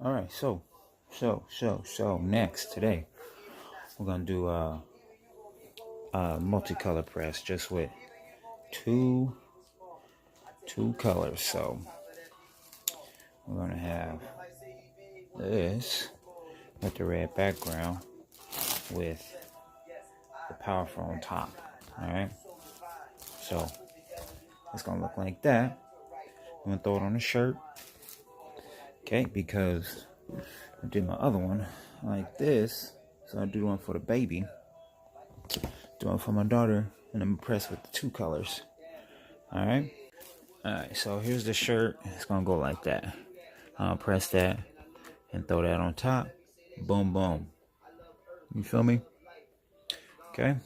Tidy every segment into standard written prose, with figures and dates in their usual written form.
All right, so next today we're gonna do a multicolor press just with two colors. So we're gonna have this with the red background with the powerful on top. All right, so it's gonna look like that. I'm gonna throw it on the shirt, okay? Because I did my other one like this, so I do one for the baby, do one for my daughter, and I'm impressed with the two colors. All right. So here's the shirt. It's gonna go like that. I'll press that and throw that on top. Boom, boom. You feel me? Okay.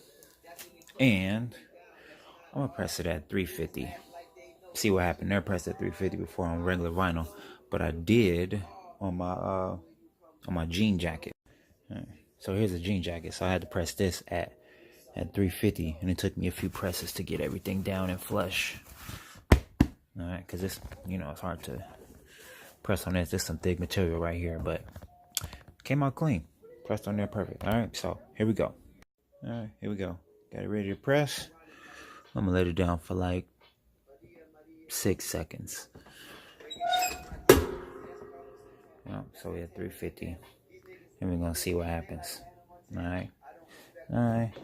And I'm gonna press it at 350. See what happened there. Press at 350 before on regular vinyl, but I did on my jean jacket. All right. So here's a jean jacket. So I had to press this at 350, and it took me a few presses to get everything down and flush. All right, because it's, it's hard to press on this. There's some thick material right here, but came out clean. Pressed on there perfect. All right, so here we go. All right, here we go. Got it ready to press. I'm gonna let it down for like 6 seconds. Yeah, so we have 350, and we're gonna see what happens. All right,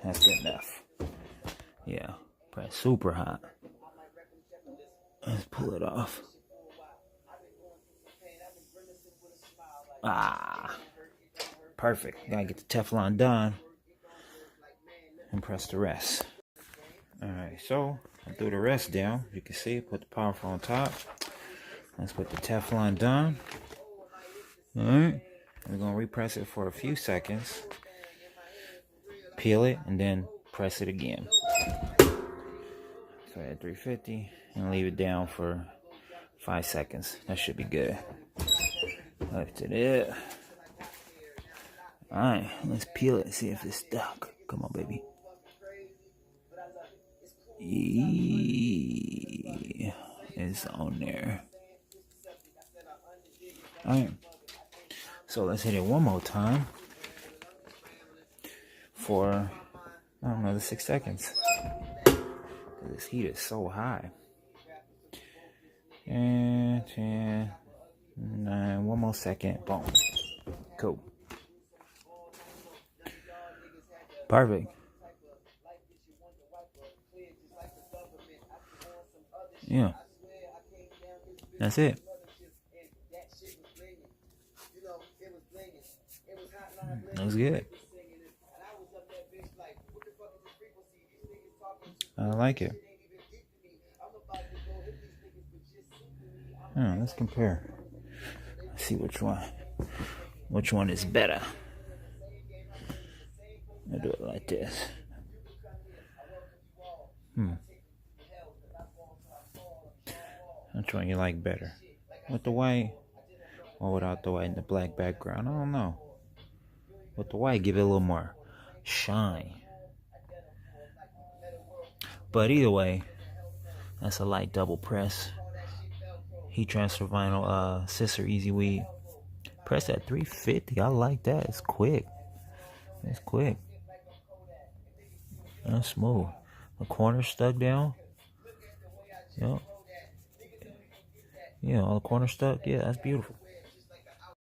that's good enough. Yeah, press super hot. Let's pull it off. Perfect. Gotta get the Teflon done and press the rest. Alright, so I threw the rest down. You can see, put the powerful on top. Let's put the Teflon down. Alright, we're gonna repress it for a few seconds. Peel it and then press it again. So at 350 and leave it down for 5 seconds. That should be good. Lift it up. Alright, let's peel it and see if it's stuck. Come on, baby. It's on there. Alright. So let's hit it one more time for another 6 seconds. This heat is so high. And 10, 9, one more second. Boom. Cool. Perfect. Yeah. That's it. Looks good. I like it. Let's compare. Let's see which one is better. I'll do it like this. Which one you like better? With the white or without the white and the black background? I don't know. With the white, give it a little more shine. But either way, that's a light double press. Heat transfer vinyl, Sisser easyweed. Press at 350. I like that. It's quick. It's quick. That's smooth. The corners stuck down. Yep. Yeah, all the corners stuck. Yeah, that's beautiful.